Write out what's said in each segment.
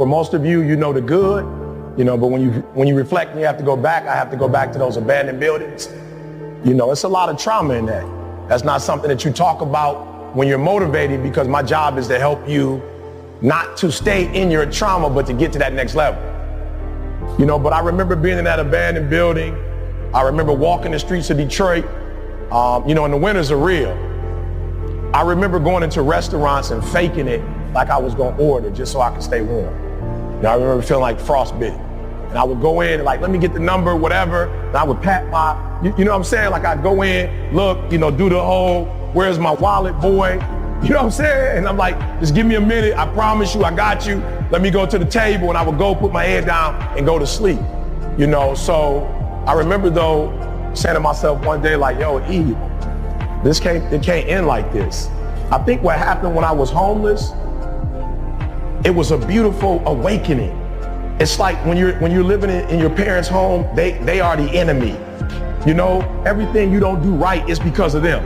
For most of you, you know the good, but when you reflect and you have to go back, I have to go back to those abandoned buildings. It's a lot of trauma in that. That's not something that you talk about when you're motivated, because my job is to help you not to stay in your trauma, but to get to that next level. But I remember being in that abandoned building. I remember walking the streets of Detroit. And the winters are real. I remember going into restaurants and faking it like I was going to order just so I could stay warm. I remember feeling like frostbitten. And I would go in and let me get the number, whatever. And I would pat my, you know what I'm saying? Like I'd go in, look, do the whole, where's my wallet, boy? You know what I'm saying? And I'm like, just give me a minute. I promise you, I got you. Let me go to the table. And I would go put my head down and go to sleep. So I remember though, saying to myself one day, yo, E, it can't end like this. I think what happened when I was homeless, it was a beautiful awakening. It's like when you're living in your parents' home, they are the enemy. Everything you don't do right is because of them.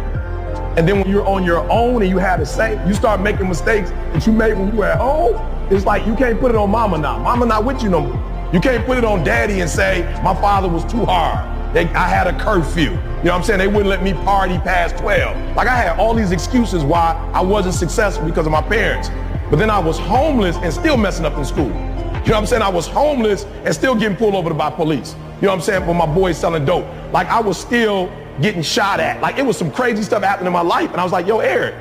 And then when you're on your own and you start making mistakes that you made when you were at home, it's like you can't put it on mama now. Mama not with you no more. You can't put it on daddy and say, my father was too hard. I had a curfew. They wouldn't let me party past 12. I had all these excuses why I wasn't successful because of my parents. But then I was homeless and still messing up in school. I was homeless and still getting pulled over by police. When my boys selling dope. I was still getting shot at. It was some crazy stuff happening in my life. And I was like, yo, Eric,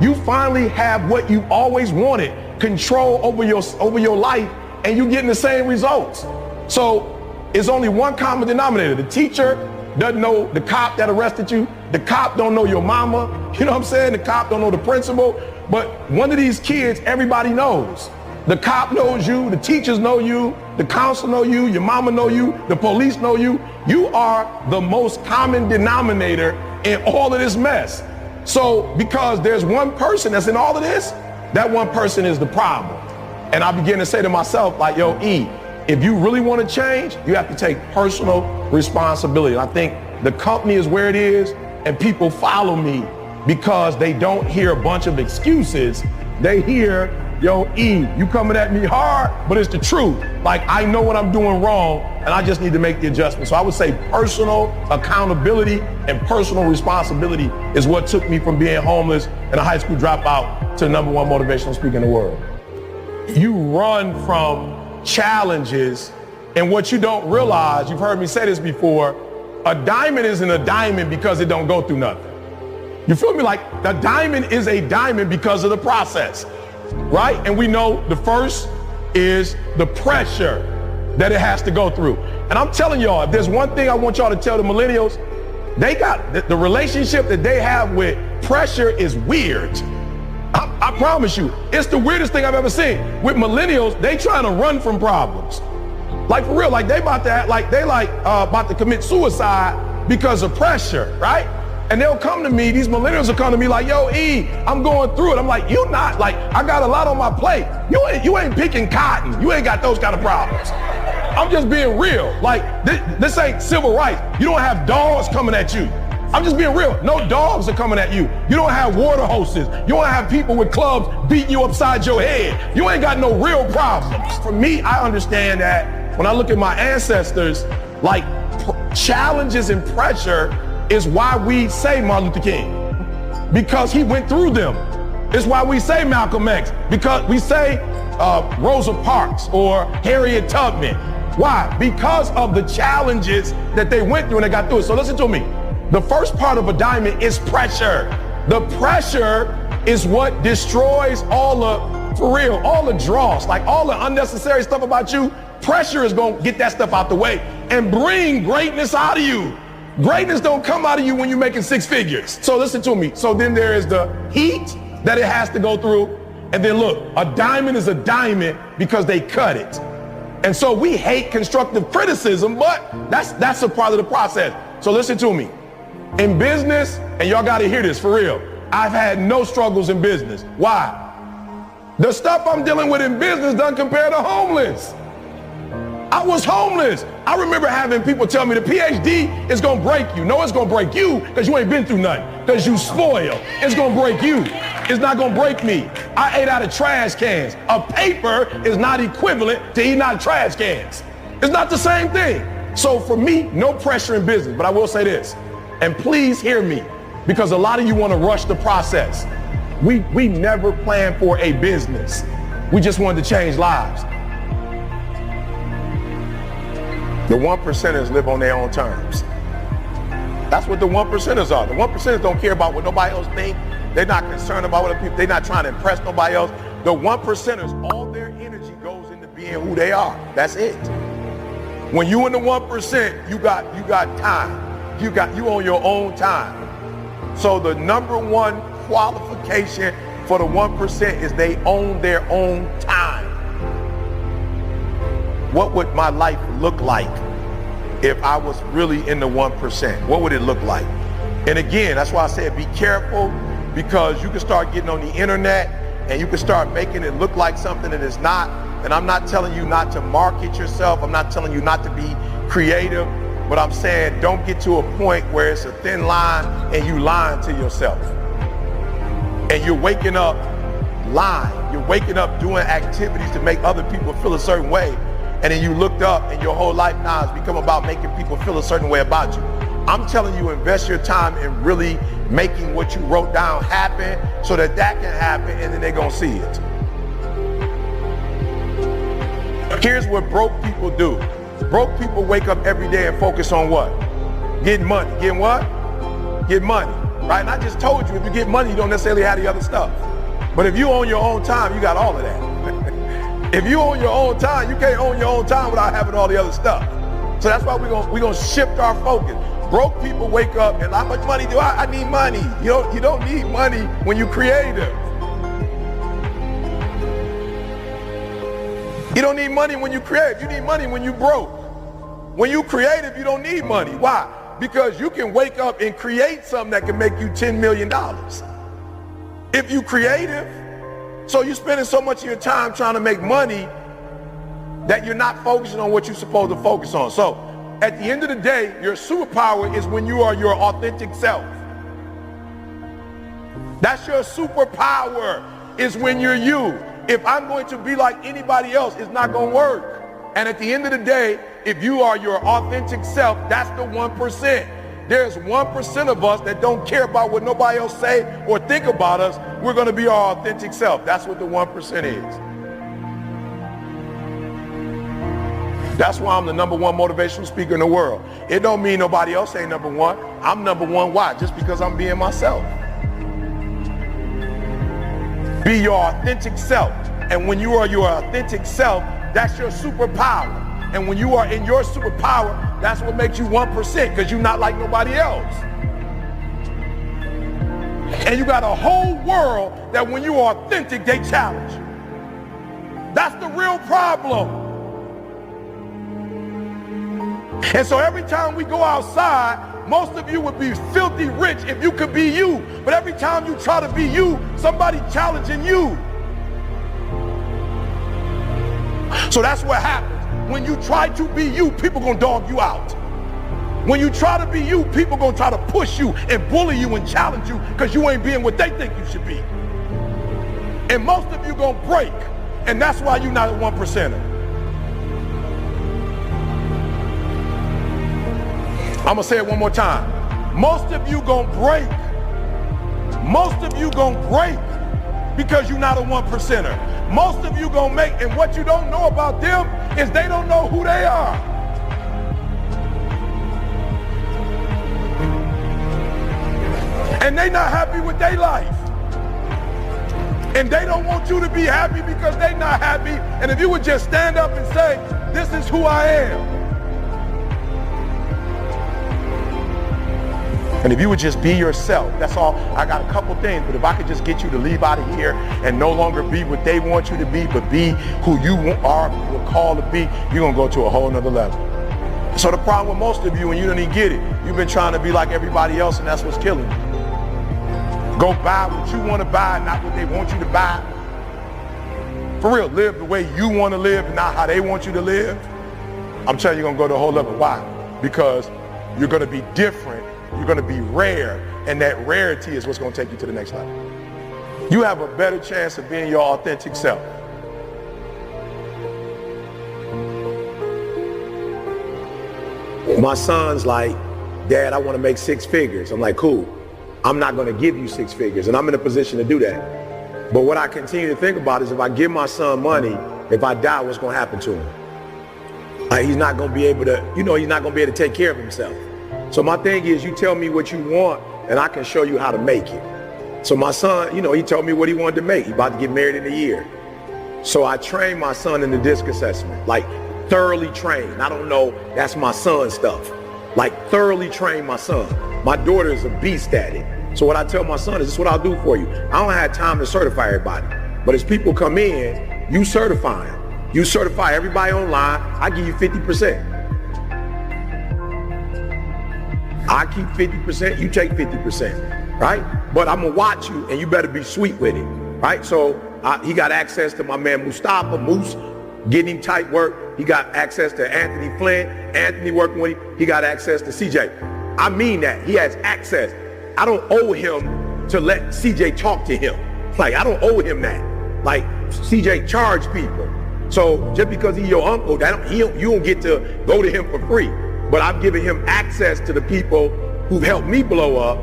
you finally have what you always wanted, control over your life, and you getting the same results. So it's only one common denominator. The teacher doesn't know the cop that arrested you. The cop don't know your mama. The cop don't know the principal. But one of these kids, everybody knows. The cop knows you, the teachers know you, the counselor know you, your mama know you, the police know you. You are the most common denominator in all of this mess. So because there's one person that's in all of this, that one person is the problem. And I began to say to myself, yo, E, if you really want to change, you have to take personal responsibility. And I think the company is where it is, and people follow me because they don't hear a bunch of excuses. They hear, yo, E, you coming at me hard, but it's the truth. I know what I'm doing wrong, and I just need to make the adjustment. So I would say personal accountability and personal responsibility is what took me from being homeless and a high school dropout to the #1 motivational speaker in the world. You run from challenges, and what you don't realize, you've heard me say this before, a diamond isn't a diamond because it don't go through nothing. You feel me? A diamond is a diamond because of the process, right? And we know the first is the pressure that it has to go through. And I'm telling y'all, if there's one thing I want y'all to tell the millennials, they got the relationship that they have with pressure is weird. I promise you, it's the weirdest thing I've ever seen. With millennials, they trying to run from problems. For real, they about to act like they about to commit suicide because of pressure, right? And they'll come to me, these millennials will come to me yo, E, I'm going through it. I'm like, you not, I got a lot on my plate. You ain't picking cotton. You ain't got those kind of problems. I'm just being real. This ain't civil rights. You don't have dogs coming at you. I'm just being real. No dogs are coming at you. You don't have water hoses. You don't have people with clubs beating you upside your head. You ain't got no real problems. For me, I understand that when I look at my ancestors, challenges and pressure is why we say Martin Luther King, because he went through them. It's why we say Malcolm X, because we say Rosa Parks or Harriet Tubman. Why? Because of the challenges that they went through and they got through it. So listen to me. The first part of a diamond is pressure. The pressure is what destroys all the dross, all the unnecessary stuff about you. Pressure is going to get that stuff out the way and bring greatness out of you. Greatness don't come out of you when you're making 6 figures. So listen to me. So then there is the heat that it has to go through. And then look, a diamond is a diamond because they cut it. And so we hate constructive criticism, but that's a part of the process. So listen to me. In business, and y'all got to hear this for real, I've had no struggles in business. Why? The stuff I'm dealing with in business doesn't compare to homeless. I was homeless. I remember having people tell me the PhD is going to break you. No, it's going to break you because you ain't been through nothing, because you spoiled. It's going to break you. is not gonna break me. I ate out of trash cans. A paper is not equivalent to eating out of trash cans. It's not the same thing. So for me, no pressure in business, but I will say this, and please hear me, because a lot of you wanna rush the process. We never planned for a business. We just wanted to change lives. The 1%ers live on their own terms. That's what the 1%ers are. The 1%ers don't care about what nobody else thinks. They're not concerned about what people, they're not trying to impress nobody else. The 1%ers, all their energy goes into being who they are. That's it. When you in the 1%, you got time. You own your own time. So the number one qualification for the 1% is they own their own time. What would my life look like if I was really in the 1%? What would it look like? And again, that's why I said be careful, because you can start getting on the internet and you can start making it look like something that it's not. And I'm not telling you not to market yourself. I'm not telling you not to be creative, but I'm saying don't get to a point where it's a thin line and you lying to yourself. And you're waking up lying. You're waking up doing activities to make other people feel a certain way. And then you looked up and your whole life now has become about making people feel a certain way about you. I'm telling you, invest your time in really making what you wrote down happen so that that can happen, and then they're gonna see it. Here's what broke people do. Broke people wake up every day and focus on what? Getting money. Getting what? Get money, right? And I just told you, if you get money, you don't necessarily have the other stuff. But if you own your own time, you got all of that. If you own your own time, you can't own your own time without having all the other stuff. So that's why we're gonna shift our focus. Broke people wake up and how much money do I need money. You don't need money when you're creative. You don't need money when you creative. You need money when you broke. When you creative, you don't need money. Why? Because you can wake up and create something that can make you $10 million. If you creative, so you're spending so much of your time trying to make money that you're not focusing on what you're supposed to focus on. So at the end of the day, your superpower is when you are your authentic self. That's your superpower, is when you're you. If I'm going to be like anybody else, it's not going to work. And at the end of the day, if you are your authentic self, that's the 1%. There's 1% of us that don't care about what nobody else say or think about us. We're going to be our authentic self. That's what the 1% is. That's why I'm the #1 motivational speaker in the world. It don't mean nobody else ain't #1. I'm #1. Why? Just because I'm being myself. Be your authentic self. And when you are your authentic self, that's your superpower. And when you are in your superpower, that's what makes you 1%, because you're not like nobody else. And you got a whole world that when you're authentic, they challenge you. That's the real problem. And so every time we go outside, most of you would be filthy rich if you could be you. But every time you try to be you, somebody challenging you. So that's what happens. When you try to be you, people gonna dog you out. When you try to be you, people gonna try to push you and bully you and challenge you because you ain't being what they think you should be. And most of you gonna break, and that's why you're not a 1%er. I'm gonna say it one more time. Most of you gonna break. Most of you gonna break because you're not a 1%er. Most of you gonna make, and what you don't know about them is they don't know who they are. And they not happy with their life. And they don't want you to be happy because they not happy. And if you would just stand up and say, this is who I am. And if you would just be yourself, that's all. I got a couple things, but if I could just get you to leave out of here and no longer be what they want you to be, but be who you are called to be, you're gonna go to a whole nother level. So the problem with most of you, and you don't even get it, you've been trying to be like everybody else, and that's what's killing you. Go buy what you want to buy, not what they want you to buy. For real, live the way you want to live and not how they want you to live. I'm telling you, you're gonna go to a whole level. Why? Because you're gonna be different. You're going to be rare, and that rarity is what's going to take you to the next level. you have a better chance of being your authentic self. My son's like, Dad, I want to make 6 figures. I'm like, cool. I'm not going to give you 6 figures, and I'm in a position to do that. But what I continue to think about is if I give my son money, if I die, what's going to happen to him? He's not going to be able to, he's not going to be able to take care of himself. So my thing is, you tell me what you want, and I can show you how to make it. So my son, he told me what he wanted to make. He's about to get married in a year. So I trained my son in the DISC assessment, like thoroughly trained. I don't know, that's my son's stuff. Like thoroughly trained my son. My daughter is a beast at it. So what I tell my son is, this is what I'll do for you. I don't have time to certify everybody. But as people come in, you certify them. You certify everybody online, I give you 50%. I keep 50%, you take 50%, right? But I'm gonna watch you and you better be sweet with it, right? So he got access to my man Mustafa, Moose, getting him tight work. He got access to Anthony Flynn, Anthony working with him. He got access to CJ. I mean that, he has access. I don't owe him to let CJ talk to him. Like, I don't owe him that. Like, CJ charge people. So just because he's your uncle, you don't get to go to him for free. But I've given him access to the people who've helped me blow up.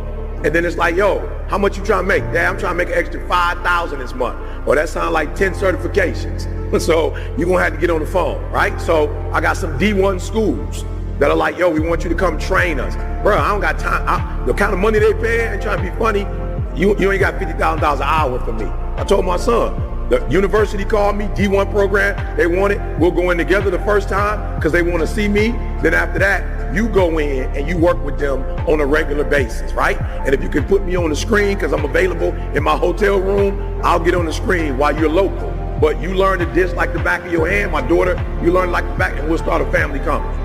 And then it's like, yo, how much you trying to make? Dad, I'm trying to make an extra 5,000 this month. Well, that sounds like 10 certifications. So you're gonna have to get on the phone, right? So I got some D1 schools that are like, yo, we want you to come train us. Bro, I don't got time. The kind of money they pay, I ain't trying to be funny. You ain't got $50,000 an hour for me. I told my son, the university called me, D1 program, they want it. We'll go in together the first time because they want to see me. Then after that, you go in and you work with them on a regular basis, right? And if you can put me on the screen because I'm available in my hotel room, I'll get on the screen while you're local. But you learn the disc like the back of your hand. My daughter, you learn like the back, and we'll start a family company.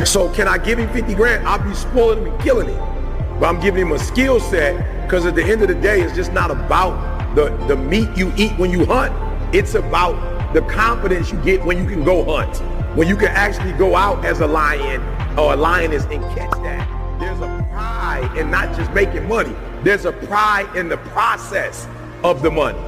So can I give him 50 grand? I'll be spoiling him and killing him. But I'm giving him a skill set because at the end of the day, it's just not about the meat you eat when you hunt. It's about the confidence you get when you can go hunt. When you can actually go out as a lion or a lioness and catch that. There's a pride in not just making money. There's a pride in the process of the money.